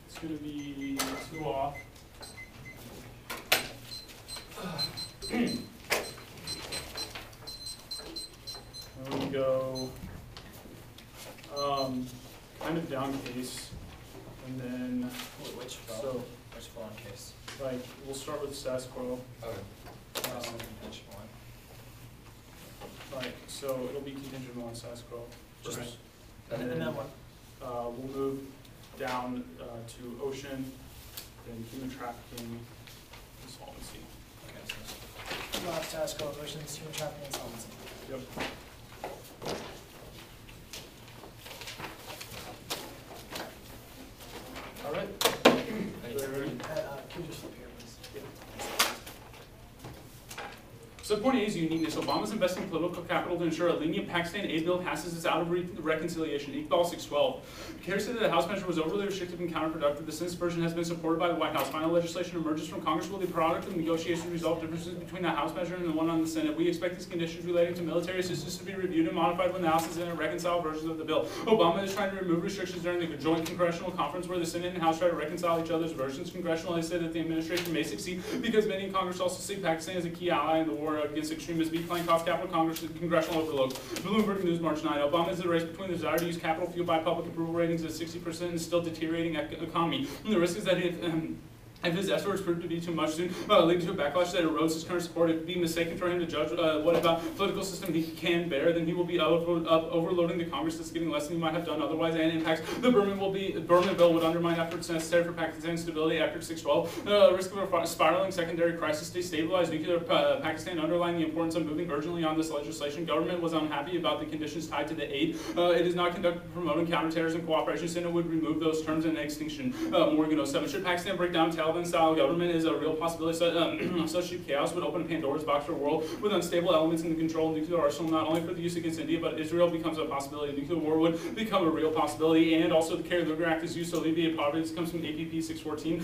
It's going to be 2 off. And we go kind of down case, and then which flow on case? Like we'll start with status quo. Okay. Right, so it'll be contingent on status quo first. Just, and then what? We'll move down to ocean, then human trafficking, insolvency. Okay, so status quo, oceans, human trafficking, insolvency. Yep. All right. Can you just flip here, please? Subpoint A's uniqueness. Obama's investing political capital to ensure a lenient Pakistan aid bill passes its out of reconciliation. Iqbal 612. Kerry said that the House measure was overly restrictive and counterproductive. The Senate's version has been supported by the White House. Final legislation emerges from Congress will be the product of negotiations resolve differences between the House measure and the one on the Senate. We expect these conditions relating to military assistance to be reviewed and modified when the House is in a reconciled versions of the bill. Obama is trying to remove restrictions during the joint congressional conference where the Senate and House try to reconcile each other's versions. Congressionally said that the administration may succeed because many in Congress also see Pakistan as a key ally in the war against extremists. Be playing cost capital Congress congressional overload. Bloomberg News, March 9. Obama is in the race between the desire to use capital fueled by public approval ratings at 60% and still deteriorating economy. And the risk is that if his efforts prove to be too much soon, leading to a backlash that erodes his current support, it would be mistaken for him to judge what about political system he can bear, then he will be overloading the Congress that's getting less than he might have done otherwise, and impacts the Berman bill would undermine efforts necessary for Pakistan's stability after 612. Risk of a spiraling secondary crisis to stabilize nuclear Pakistan, underlining the importance of moving urgently on this legislation. Government was unhappy about the conditions tied to the aid. It is not conducted promoting counterterrorism cooperation. Senate would remove those terms in extinction. Morgan 07. Should Pakistan break down Taliban-style government is a real possibility. Such chaos would open Pandora's box for a world with unstable elements in the control of nuclear arsenal, not only for the use against India, but Israel becomes a possibility. Nuclear war would become a real possibility, and also the Kerry-Lugar Act is used to alleviate poverty. This comes from APP 614.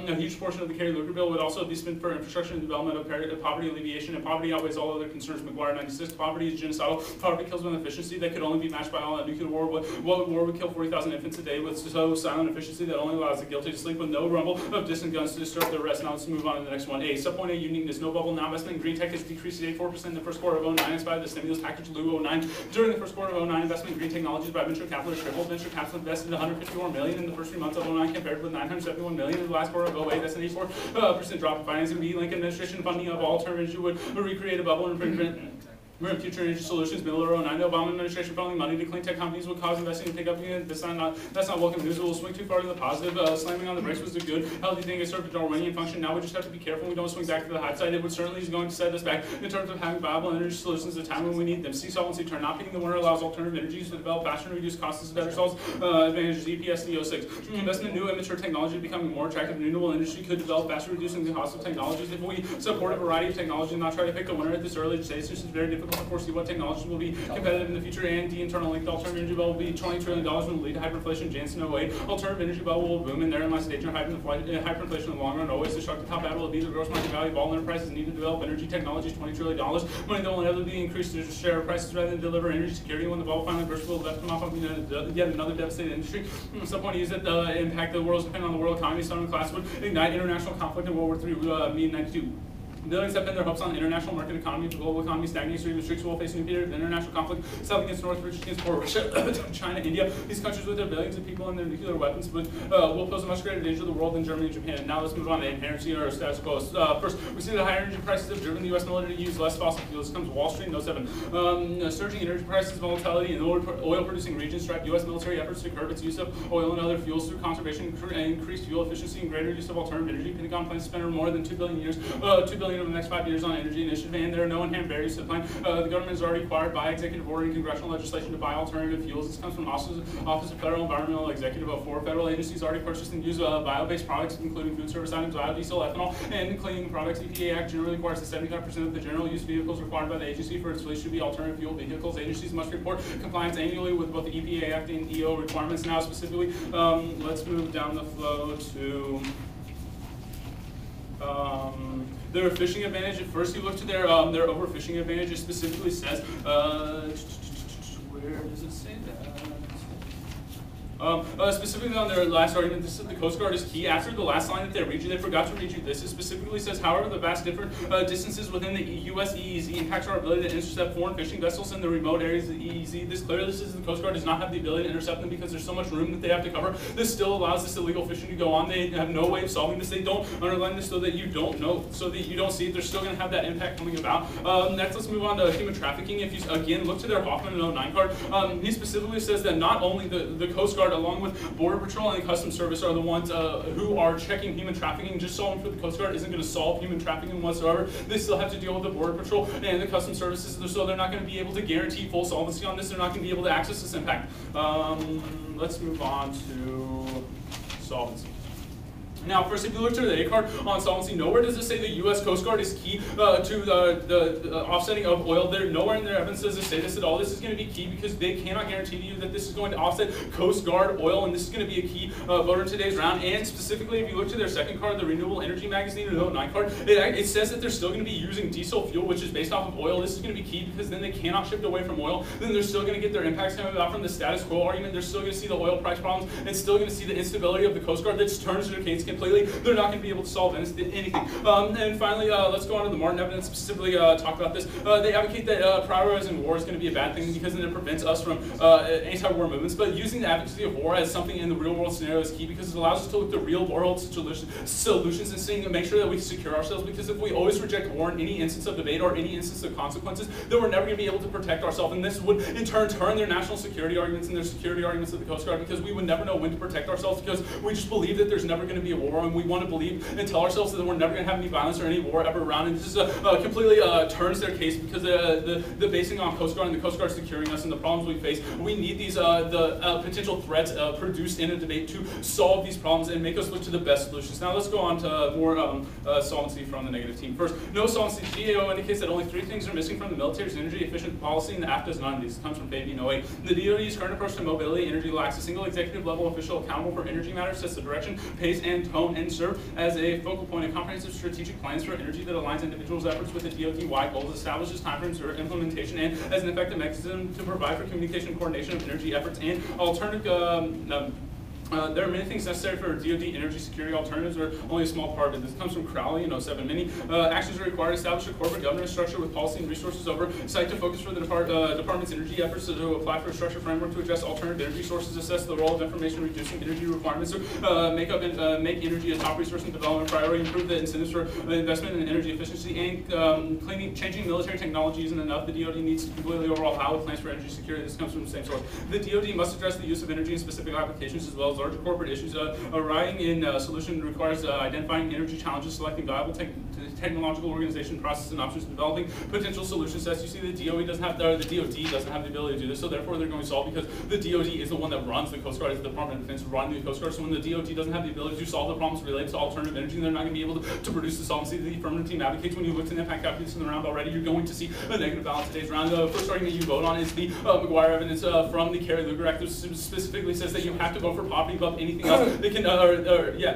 A huge portion of the Kerry-Lugar bill would also be spent for infrastructure and development of poverty alleviation, and poverty outweighs all other concerns. McGuire 96. Poverty is genocidal. Poverty kills with efficiency that could only be matched by all nuclear war. What war would kill 40,000 infants a day with so silent efficiency that only allows the guilty to sleep with no rumble of distant guns to disturb their rest. Now let's move on to the next one. A. Subpoint A, uniqueness. No bubble now investment in green tech has decreased to 84% in the first quarter of 09 in spite of the stimulus package LU 09. During the first quarter of 09, investment in green technologies by venture capitalists tripled. Venture capital invested $154 million in the first 3 months of 09 compared with $971 million in the last quarter of 08. That's an 84% drop in financing. B. Lincoln administration funding of all term energy would recreate a bubble and prevent future energy solutions. Middle of 09, the Obama administration funneling money to clean tech companies would cause investing to pick up again. That's not welcome news. It will swing too far to the positive. Slamming on the brakes was the good. Healthy thing is served a Darwinian function. Now we just have to be careful we don't swing back to the high side. It would certainly is going to set us back in terms of having viable energy solutions at a time when we need them. See solvency turn. Not picking the winner allows alternative energies to develop faster and reduce costs as better solves advantages. EPS 06. Investment in new immature technology becoming more attractive. Renewable industry could develop faster, reducing the cost of technologies. If we support a variety of technology and not try to pick the winner at this early stage, it's very difficult to foresee what technology will be competitive in the future, and the internal linked alternative energy bubble will be $20 trillion and will lead to hyperinflation. Janssen 08. Alternative energy bubble will boom, and therein lies the danger of hyperinflation in the long run. Always the shock. The top battle will be the gross market value of all enterprises need to develop energy technologies. $20 trillion. Money that will inevitably increase the share of prices rather than deliver energy security. When the bubble finally bursts, will left them off on yet another devastated industry. Some point is that the impact of the world is dependent on the world economy. Southern class would ignite international conflict in World War III. Me in 92. Billions have pinned their hopes on the international market economy. The global economy stagnates, or even streaks will face nuclear international conflict. South against North, British against poor, Russia, China, India. These countries with their billions of people and their nuclear weapons will pose a much greater danger to the world than Germany and Japan. Now let's move on to inherency or status quo. First, we see that higher energy prices have driven the U.S. military to use less fossil fuels. This comes Wall Street in 07. Surging energy prices, volatility in oil-producing regions drive U.S. military efforts to curb its use of oil and other fuels through conservation, increased fuel efficiency, and greater use of alternative energy. Pentagon plans to spend more than $2 billion over the next 5 years on energy initiative, and there are no inherent barriers to the plan. The government is already required by executive order and congressional legislation to buy alternative fuels. This comes from Office of Federal Environmental Executive of 4 federal agencies already purchased and use bio-based products, including food service items, biodiesel, ethanol, and cleaning products. EPA Act generally requires that 75% of the general use vehicles required by the agency for its fleet should be alternative fuel vehicles. Agencies must report compliance annually with both the EPA Act and EO requirements. Now specifically, let's move down the flow to their fishing advantage. At first, you look to their overfishing advantage. It specifically says, where does it say that? Specifically on their last argument, this is the Coast Guard is key. After the last line that they read you, they forgot to read you this. It specifically says, however, the vast different distances within the U.S. EEZ impacts our ability to intercept foreign fishing vessels in the remote areas of the EEZ. This clearly says the Coast Guard does not have the ability to intercept them because there's so much room that they have to cover. This still allows this illegal fishing to go on. They have no way of solving this. They don't underline this so that you don't know, so that you don't see it. They're still going to have that impact coming about. Next, let's move on to human trafficking. If you, again, look to their Hoffman 09 card, he specifically says that not only the Coast Guard, along with Border Patrol and Customs Service, are the ones who are checking human trafficking. Just solving for the Coast Guard isn't going to solve human trafficking whatsoever. They still have to deal with the Border Patrol and the Customs Services, so they're not going to be able to guarantee full solvency on this. They're not going to be able to access this impact. Let's move on to solvency. Now, first, if you look to the A card on solvency, nowhere does it say the U.S. Coast Guard is key to the offsetting of oil. There, nowhere in their evidence does it say this at all. This is going to be key because they cannot guarantee to you that this is going to offset Coast Guard oil, and this is going to be a key voter in today's round. And specifically, if you look to their second card, the Renewable Energy Magazine, the 09 card, it says that they're still going to be using diesel fuel, which is based off of oil. This is going to be key because then they cannot shift away from oil. Then they're still going to get their impacts coming about from the status quo argument. They're still going to see the oil price problems and still going to see the instability of the Coast Guard that turns their case completely. They're not going to be able to solve anything. And finally, let's go on to the Martin evidence, specifically talk about this. They advocate that prioritizing war is going to be a bad thing because then it prevents us from anti-war movements. But using the advocacy of war as something in the real world scenario is key because it allows us to look at real world solutions and seeing and make sure that we secure ourselves. Because if we always reject war in any instance of debate or any instance of consequences, then we're never going to be able to protect ourselves. And this would in turn turn their national security arguments and their security arguments of the Coast Guard because we would never know when to protect ourselves because we just believe that there's never going to be a war and we want to believe and tell ourselves that we're never going to have any violence or any war ever around. And this completely turns their case because the basing on Coast Guard and the Coast Guard securing us and the problems we face, we need these potential threats produced in a debate to solve these problems and make us look to the best solutions. Now let's go on to more solvency from the negative team. First, no solvency. GAO indicates that only 3 things are missing from the military's energy efficient policy, and the act does none of these. It comes from Fabian 08. The DoD's current approach to mobility energy lacks a single executive level official accountable for energy matters, sets the direction, pace, and tone, and serve as a focal point of comprehensive strategic plans for energy that aligns individuals' efforts with the DoD-wide goals, establishes timeframes for implementation, and as an effective mechanism to provide for communication and coordination of energy efforts and alternative. There are many things necessary for DoD energy security. Alternatives are only a small part of it. This comes from Crowley in 07. Many actions are required to establish a corporate governance structure with policy and resources oversight to focus for the department's energy efforts to apply for a structure framework to address alternative energy sources, assess the role of information reducing energy requirements, make energy a top resource and development priority, improve the incentives for investment in energy efficiency, and changing military technology isn't enough. The DoD needs to completely overhaul how it plans for energy security. This comes from the same source. The DoD must address the use of energy in specific applications as well as larger corporate issues. Arriving in solution requires identifying energy challenges, selecting viable technological organization processes and options, developing potential solution sets. You see, the DOD doesn't have the ability to do this, so therefore they're going to solve because the DoD is the one that runs the Coast Guard, as the Department of Defense running the Coast Guard. So when the DoD doesn't have the ability to solve the problems related to alternative energy, they're not going to be able to produce the solvency that the affirmative team advocates. When you look to the impact calculus in the round already, you're going to see a negative balance today's round. The first argument you vote on is the McGuire evidence from the Kerry-Lugar Act, which specifically says that you have to vote for poverty above anything else. They can,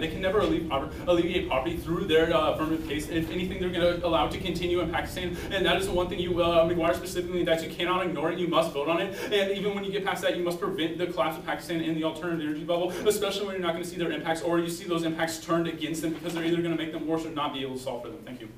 they can never alleviate poverty through their affirmative case. If anything, they're going to allow it to continue in Pakistan, and that is the one thing McGuire specifically that you cannot ignore it. You must vote on it, and even when you get past that, you must prevent the collapse of Pakistan in the alternative energy bubble, especially when you're not going to see their impacts, or you see those impacts turned against them because they're either going to make them worse or not be able to solve for them. Thank you.